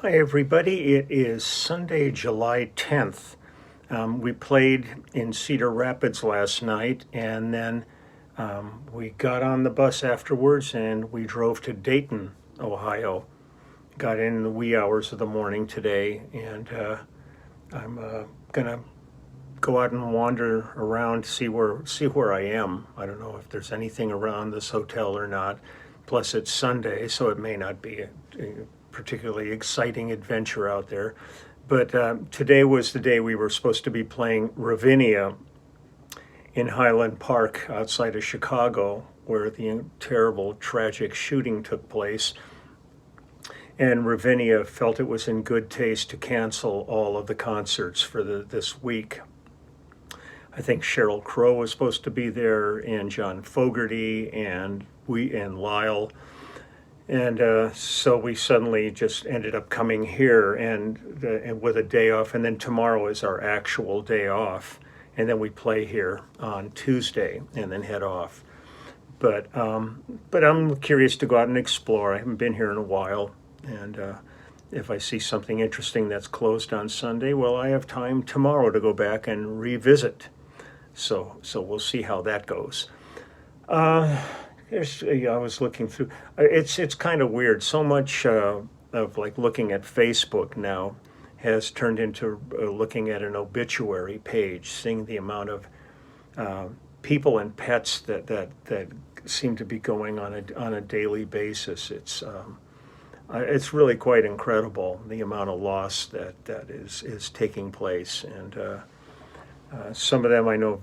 Hi, everybody. It is Sunday, July 10th. We played in Cedar Rapids last night, and then we got on the bus afterwards and we drove to Dayton, Ohio. Got in the wee hours of the morning today, and I'm going to go out and wander around, see where I am. I don't know if there's anything around this hotel or not. Plus, it's Sunday, so it may not be a particularly exciting adventure out there. But today was the day we were supposed to be playing Ravinia in Highland Park outside of Chicago, where the terrible, tragic shooting took place. And Ravinia felt it was in good taste to cancel all of the concerts for this week. I think Sheryl Crow was supposed to be there, and John Fogerty, and Lyle. And so we suddenly just ended up coming here and with a day off. And then tomorrow is our actual day off. And then we play here on Tuesday and then head off. But I'm curious to go out and explore. I haven't been here in a while. And if I see something interesting that's closed on Sunday, well, I have time tomorrow to go back and revisit. So we'll see how that goes. I was looking through. It's kind of weird. So much of like looking at Facebook now has turned into looking at an obituary page, seeing the amount of people and pets that seem to be going on a daily basis. It's really quite incredible, the amount of loss that is taking place, and some of them I know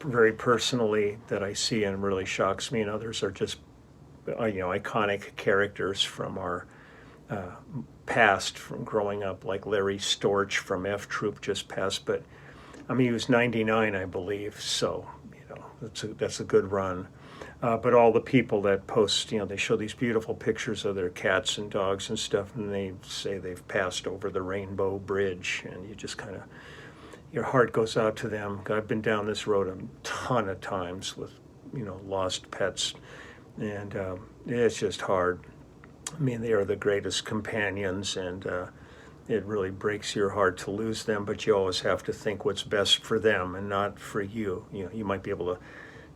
very personally that I see and really shocks me, and others are just iconic characters from our past, from growing up, like Larry Storch from F Troop just passed, but I mean he was 99, I believe, so that's a good run. But all the people that post, they show these beautiful pictures of their cats and dogs and stuff, and they say they've passed over the Rainbow Bridge, and you just kind of, your heart goes out to them. I've been down this road a ton of times with, lost pets, and it's just hard. I mean, they are the greatest companions, and it really breaks your heart to lose them, but you always have to think what's best for them and not for you. You might be able to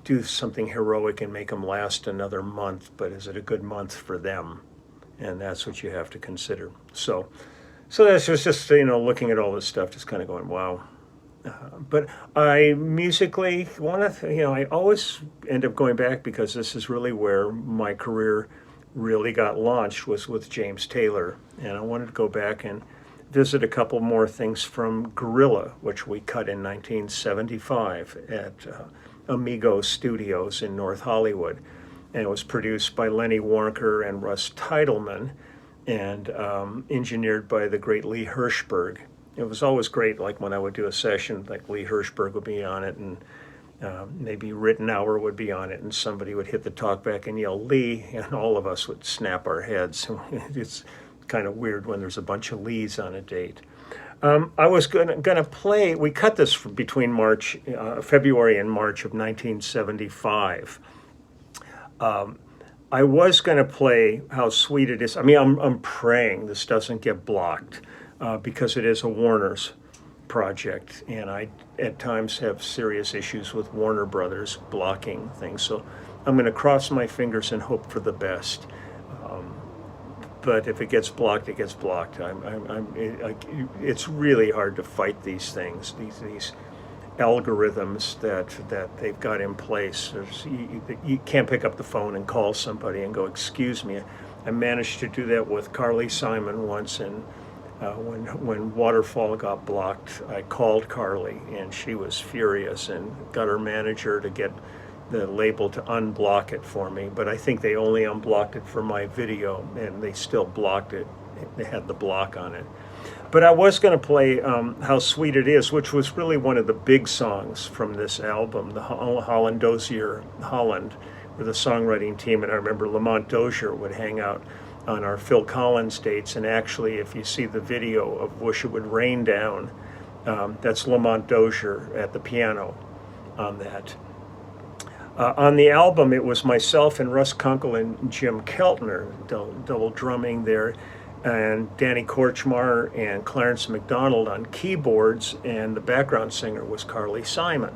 do something heroic and make them last another month, but is it a good month for them? And that's what you have to consider. So that's just looking at all this stuff, just kind of going, wow. But I musically want to, I always end up going back because this is really where my career really got launched, was with James Taylor. And I wanted to go back and visit a couple more things from Gorilla, which we cut in 1975 at Amigo Studios in North Hollywood. And it was produced by Lenny Waronker and Russ Titleman, and engineered by the great Lee Hirschberg. It was always great, like when I would do a session, like Lee Hirschberg would be on it, and maybe Rittenauer would be on it, and somebody would hit the talkback and yell Lee, and all of us would snap our heads. It's kind of weird when there's a bunch of Lees on a date. I was gonna play. We cut this between February and March of 1975. I was gonna play "How Sweet It Is." I mean, I'm praying this doesn't get blocked because it is a Warner's project, and I at times have serious issues with Warner Brothers blocking things. So I'm gonna cross my fingers and hope for the best. But if it gets blocked, it gets blocked. It's really hard to fight these things, these algorithms that they've got in place. You can't pick up the phone and call somebody and go, "Excuse me." I managed to do that with Carly Simon once, and when Waterfall got blocked, I called Carly, and she was furious and got her manager to get the label to unblock it for me, but I think they only unblocked it for my video, and they still blocked it. They had the block on it. But I was going to play "How Sweet It Is," which was really one of the big songs from this album, the Holland Dozier Holland, with the songwriting team. And I remember Lamont Dozier would hang out on our Phil Collins dates, and actually, if you see the video of "Wish It Would Rain Down," that's Lamont Dozier at the piano on that. On the album, it was myself and Russ Kunkel and Jim Keltner, double drumming there. and Danny Korchmar and Clarence McDonald on keyboards, and the background singer was Carly Simon.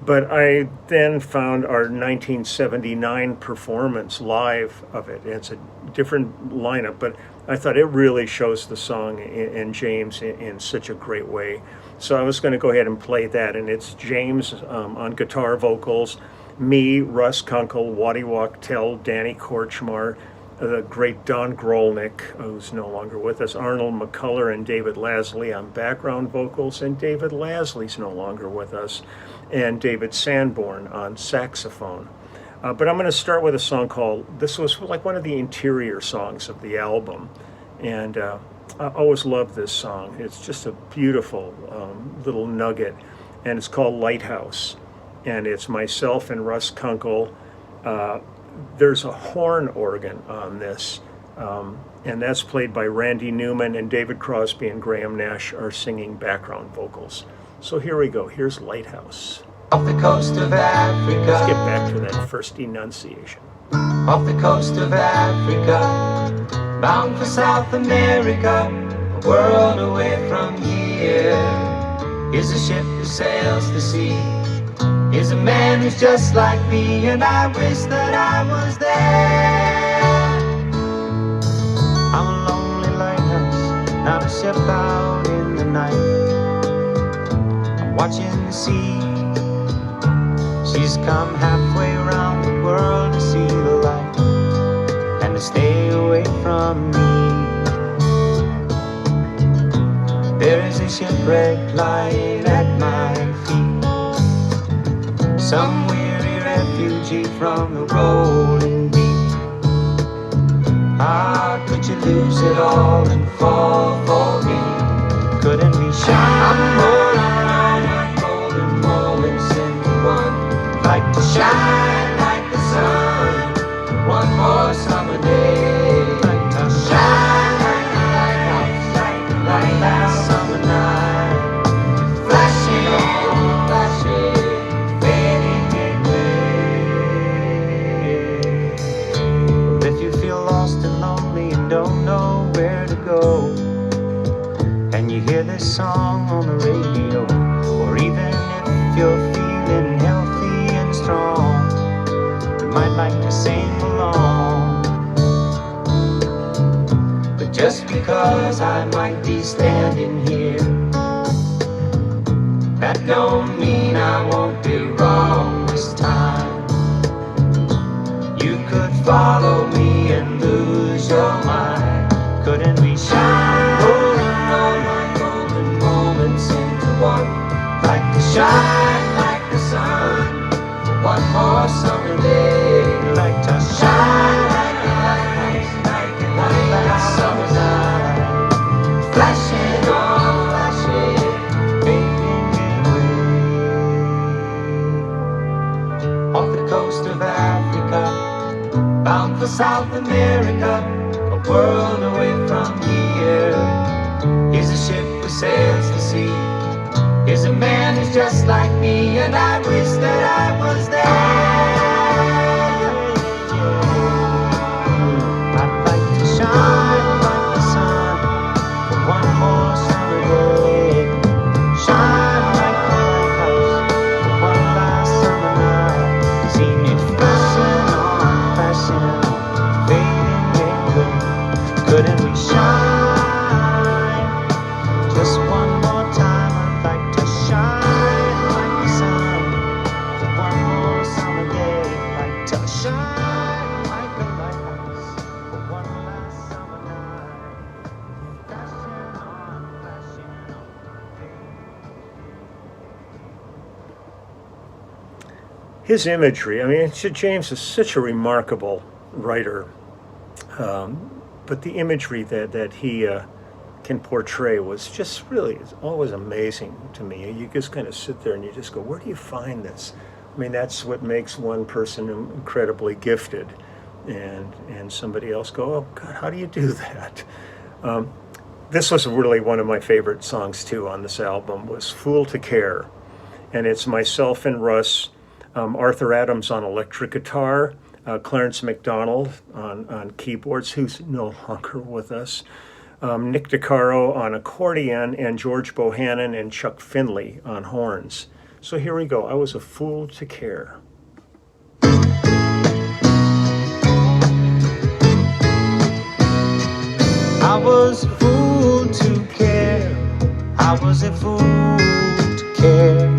But I then found our 1979 performance live of it. It's a different lineup, but I thought it really shows the song and James in such a great way. So I was going to go ahead and play that, and it's James on guitar vocals, me, Russ Kunkel, Waddy Wachtel, Danny Korchmar, the great Don Grolnick, who's no longer with us, Arnold McCuller and David Lasley on background vocals, and David Lasley's no longer with us, and David Sanborn on saxophone. But I'm going to start with a song called, this was like one of the interior songs of the album, and I always loved this song. It's just a beautiful little nugget, and it's called Lighthouse, and it's myself and Russ Kunkel. There's a horn organ on this, and that's played by Randy Newman, and David Crosby and Graham Nash are singing background vocals. So here we go. Here's Lighthouse. Off the coast of Africa. Let's get back to that first enunciation. Off the coast of Africa, bound for South America, a world away from here. Is a ship who sails the sea. Is a man who's just like me, and I wish that I was there. I'm a lonely lighthouse, not a ship out in the night. I'm watching the sea. She's come halfway around the world to see the light and to stay away from me. There is a shipwreck lying at my feet, some weary refugee from the rolling deep. How could you lose it all and fall for me? Couldn't we shine? I'm rolling all my golden moments into one. Like to shine like the sun, one more summer day. Like to shine like the lighthouse, like last summer night. Flashing on, flashing, fading away. If you feel lost and lonely and don't know where to go, and you hear this song on the radio, or even if you're feeling healthy and strong, you might like to sing along. But just because I might be standing here, that don't mean I won't be wrong this time. You could follow me and lose your mind. Couldn't we shine? Rolling all my golden moments into one. Like to shine like the sun, one more summer day. Like to shine like a lighthouse, like that summer night. Flashing on, flashing, fading away. Off the coast of Africa, bound for South America, a world away from here. Is a ship who sails the sea. Is a man who's just like me, and I wish that I was there. I'd like to shine like the sun for one more summer day. Shine like the lighthouse for one last summer night. See me flashing on, fading away. Couldn't we shine just one more time? His imagery, I mean, James is such a remarkable writer, but the imagery that he can portray was just really, it's always amazing to me. You just kind of sit there and you just go, where do you find this? I mean, that's what makes one person incredibly gifted, and somebody else go, oh God, how do you do that? This was really one of my favorite songs too on this album, was Fool to Care, and it's myself and Russ, Arthur Adams on electric guitar, Clarence McDonald on keyboards, who's no longer with us, Nick DeCaro on accordion, and George Bohannon and Chuck Finley on horns. So here we go. I Was a Fool to Care. I was a fool to care. I was a fool to care.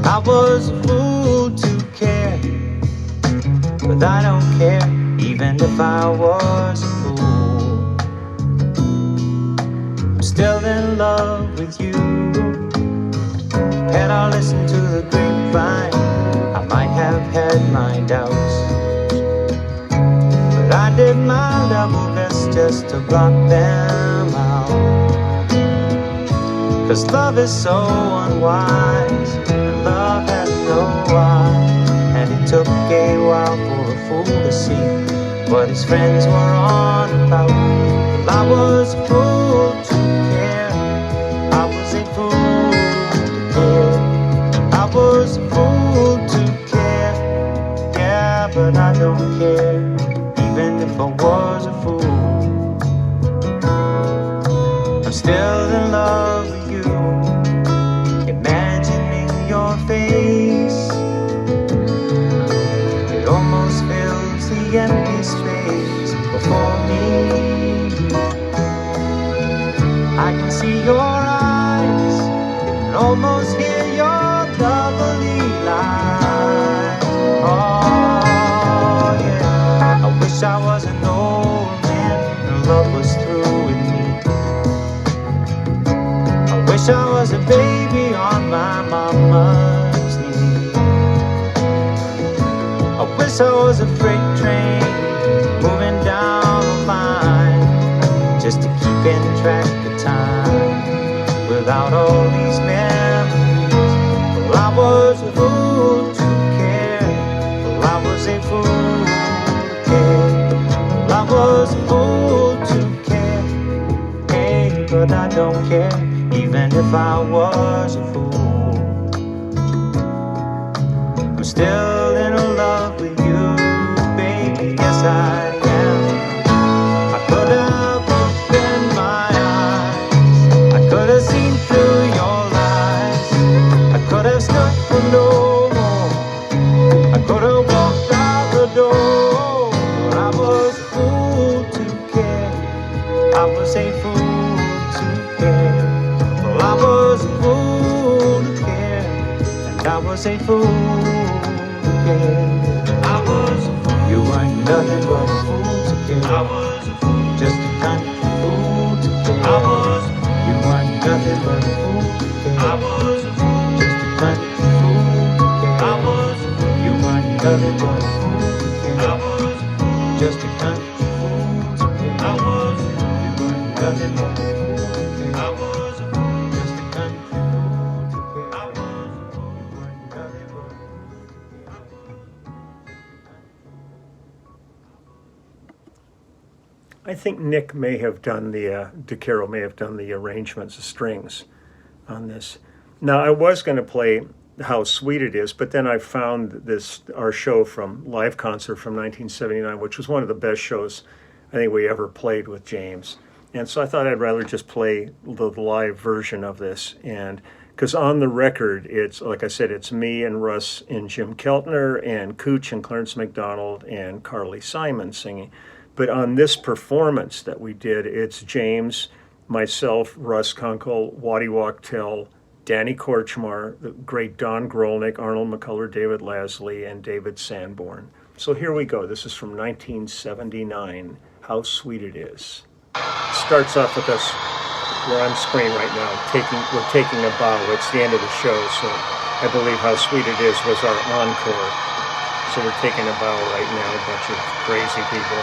I was a fool to care. But I don't care, even if I was a fool. I'm still in love with you. Had I listened to the grapevine, I might have had my doubts. But I did my level best just to block them out. 'Cause love is so unwise, and love has no eyes. And it took a while for a fool to see what his friends were on about. Well, I was a fool to care. I was a fool to care. I was a fool to care. Yeah, but I don't care, even if I was a fool. I'm still in love with you, imagining your face. It almost fills the empty space before me. I can see your eyes and almost hear your lovely lies. Oh yeah, I wish I was an old man and love was through with me. I wish I was a baby on my mama's knee. I wish I was a freight train moving down the line, just to keep in track of time without all these memories. Well, I was a fool to care. Well, I was a fool to care. Well, I was a fool to care. Hey, but I don't care, even if I was a fool. I'm still in love with you, baby, yes I am. I could have opened my eyes, I could have seen through your lies, I could have stood for no more, I could have walked out the door. But I was a fool to care. I was a fool to care. Well, I was a fool to care, and I was a fool to care. I was a fool. You weren't nothing but a fool to care. I was a fool. Just a country fool to care. I was a fool. You weren't nothing but a fool to care. I was a fool. Just a country fool to care. I was a fool. You weren't nothing but a fool to care. I was a fool. Just a country fool to care. I was a fool. You weren't nothing but a fool to care. I was a fool. Just a country fool to care. I was a fool. You weren't nothing but a fool to care. I think Nick may have done DeCaro may have done the arrangements of strings on this. Now, I was going to play How Sweet It Is, but then I found our show from live concert from 1979, which was one of the best shows I think we ever played with James. And so I thought I'd rather just play the live version of this. And because on the record, it's, like I said, it's me and Russ and Jim Keltner and Cooch and Clarence McDonald and Carly Simon singing. But on this performance that we did, it's James, myself, Russ Kunkel, Waddy Wachtel, Danny Korchmar, the great Don Grolnick, Arnold McCuller, David Lasley, and David Sanborn. So here we go. This is from 1979, How Sweet It Is. Starts off with us, we're on screen right now, we're taking a bow. It's the end of the show, so I believe How Sweet It Is was our encore. So we're taking a bow right now, a bunch of crazy people.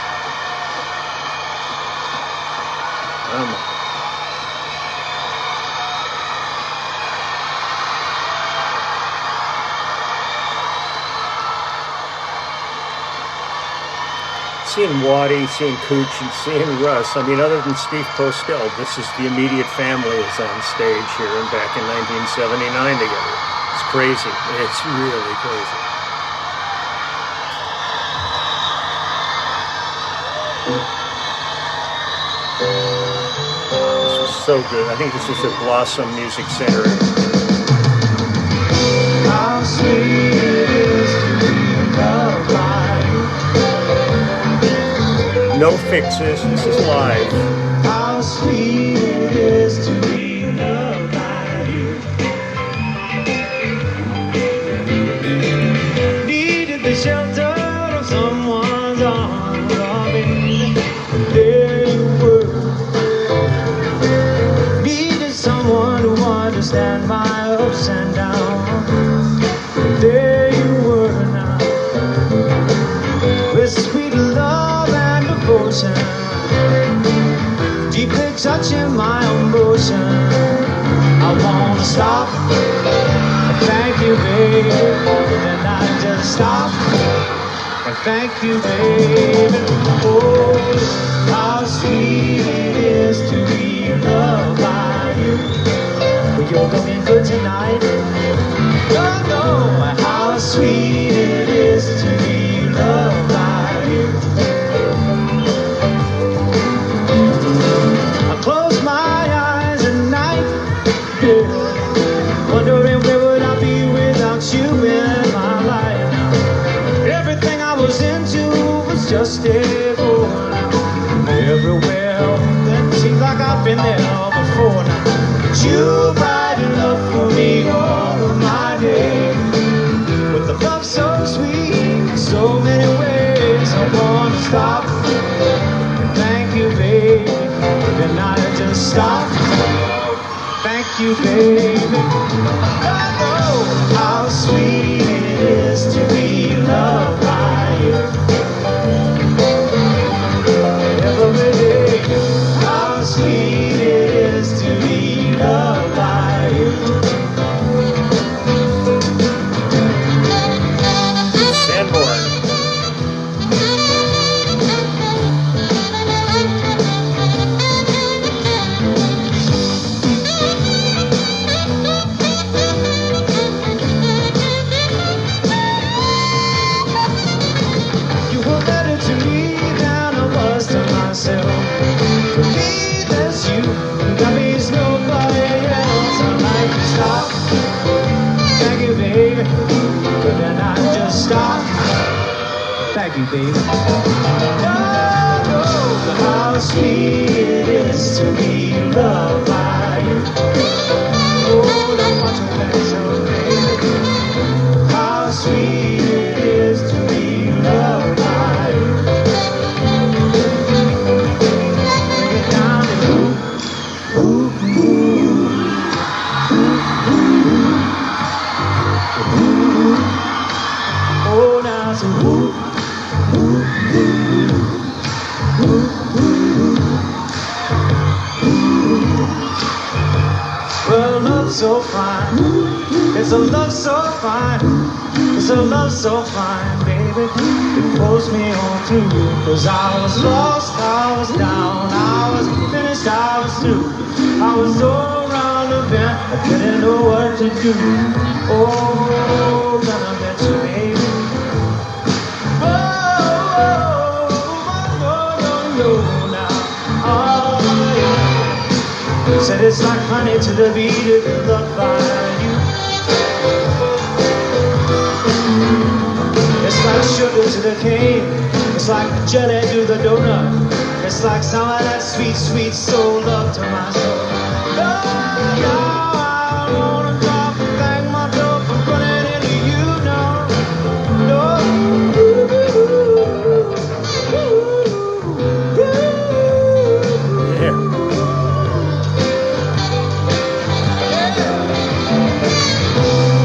Seeing Waddy, seeing Cooch, and seeing Russ, I mean, other than Steve Postel, this is the immediate family is on stage here and back in 1979 together. It's crazy. It's really crazy. This was so good. I think this was at Blossom Music Center. How sweet it is to be loved by you. No fixes. This is live. How sweet it is to be loved by you. Needed the shelter of someone's arms, oh baby, there you were. Needed someone to understand my ups and downs. There you were now, with sweet love and devotion, deeply touching my emotion. I wanna stop and thank you, baby, and I just stop and thank you, baby. Oh, how sweet it is to be loved by you. Well, you're looking good tonight. Oh no, how sweet it is to be loved by you. I close my eyes at night, yeah, wondering where would I be without you in my life. Everything I was into was just a bore. Everywhere, it seems like I've been there before now. But you brighten up for me all of my days, with the love so sweet in so many ways. I wanna stop and thank you, baby, and I just stop. Thank you, baby. I know how sweet it is to be loved by you. Every day, how sweet it is to be loved by you. Sanborn. You were better to me than I was to myself. For me, there's you, that means nobody else. I like to stop. Thank you, baby, but then I just stop. Thank you, baby. Oh, how sweet it is to be loved by you. Oh, don't want to let so, baby. How sweet it is to be loved by you. Bring it down to ooh, ooh, ooh. Oh, now so ooh, ooh, ooh, ooh, ooh. Well, love's so fine. It's a love so fine. It's a love so fine, baby. It pulls me on through. 'Cause I was lost, I was down, I was finished, I was through. I was all around the bend, I didn't know what to do. Oh, then I met you, baby. Oh, no, now. Oh, yeah. Said it's like honey to the bee to be loved by you. It's like sugar to the cane. It's like jelly to the donut. It's like some of that sweet, sweet soul love to my soul. Oh, now I wanna drop and thank my dog for running into you now. No. Yeah.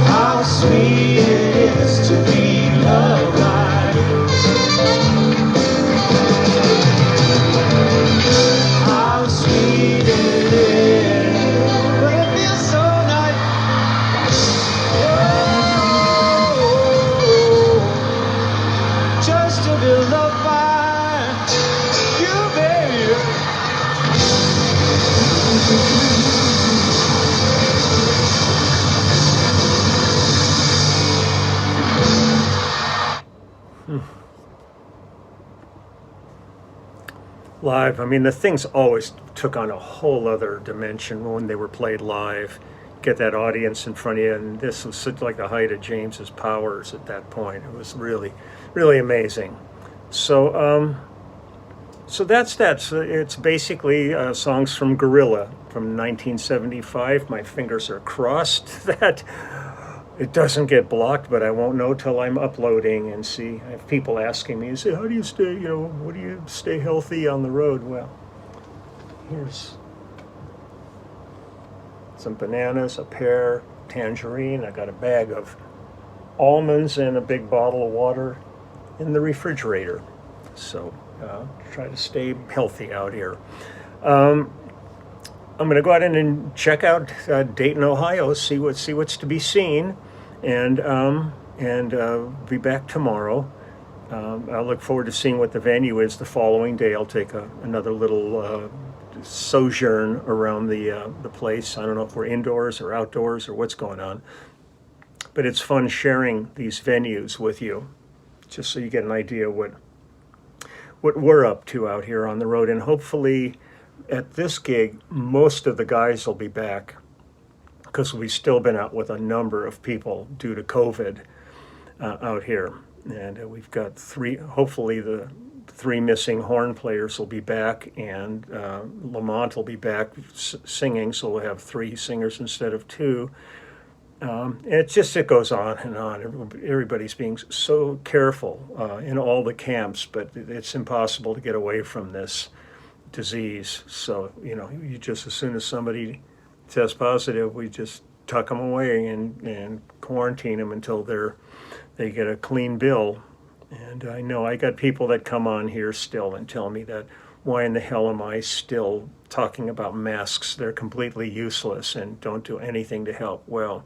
How sweet it is to be loved by you. How sweet live. I mean, the things always took on a whole other dimension when they were played live. Get that audience in front of you, and this was such like the height of James's powers at that point. It was really, really amazing. So, so that's that. So it's basically songs from Gorilla from 1975. My fingers are crossed that it doesn't get blocked, but I won't know till I'm uploading and see. I have people asking me, say, how do you stay, what do you stay healthy on the road? Well, here's some bananas, a pear, tangerine. I got a bag of almonds and a big bottle of water in the refrigerator. So try to stay healthy out here. I'm going to go out and check out Dayton, Ohio, see what's to be seen, and be back tomorrow. I look forward to seeing what the venue is the following day. I'll take another little sojourn around the place. I don't know if we're indoors or outdoors or what's going on, but it's fun sharing these venues with you, just so you get an idea what we're up to out here on the road. And hopefully at this gig, most of the guys will be back, because we've still been out with a number of people due to COVID out here. And we've got hopefully the three missing horn players will be back, and Lamont will be back singing, so we'll have three singers instead of two. It goes on and on. Everybody's being so careful in all the camps, but it's impossible to get away from this disease. So, you just, as soon as somebody tests positive, we just tuck them away and quarantine them until they get a clean bill. And I know I got people that come on here still and tell me that, why in the hell am I still talking about masks? They're completely useless and don't do anything to help. Well,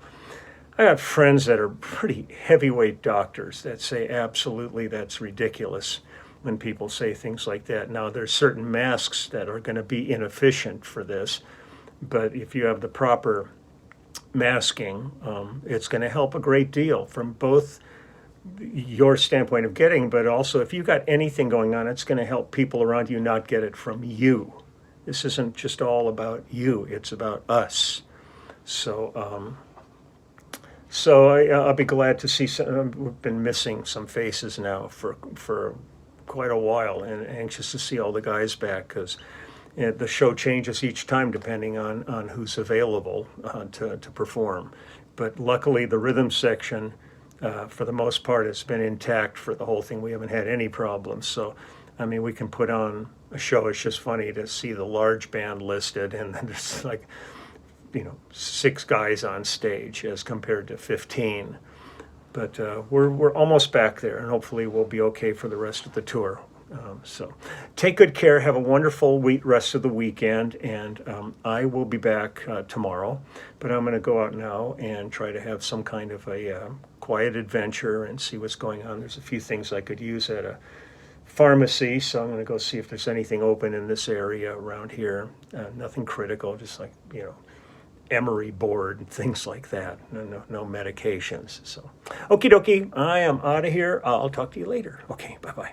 I got friends that are pretty heavyweight doctors that say absolutely that's ridiculous when people say things like that. Now, there's certain masks that are going to be inefficient for this, but if you have the proper masking, it's going to help a great deal from both your standpoint of getting, but also if you've got anything going on, it's going to help people around you not get it from you. This isn't just all about you, it's about us. So I'll be glad to see we've been missing some faces now for quite a while, and anxious to see all the guys back, because the show changes each time depending on who's available to perform. But luckily the rhythm section, for the most part, has been intact for the whole thing. We haven't had any problems. So, I mean, we can put on a show. It's just funny to see the large band listed, and then there's like, 6 guys on stage as compared to 15. But we're almost back there, and hopefully we'll be okay for the rest of the tour. So take good care. Have a wonderful rest of the weekend, and I will be back tomorrow. But I'm going to go out now and try to have some kind of a quiet adventure and see what's going on. There's a few things I could use at a pharmacy, so I'm going to go see if there's anything open in this area around here. Nothing critical, just like, emery board and things like that. No medications. So, okie dokie, I am out of here. I'll talk to you later. Okay, bye-bye.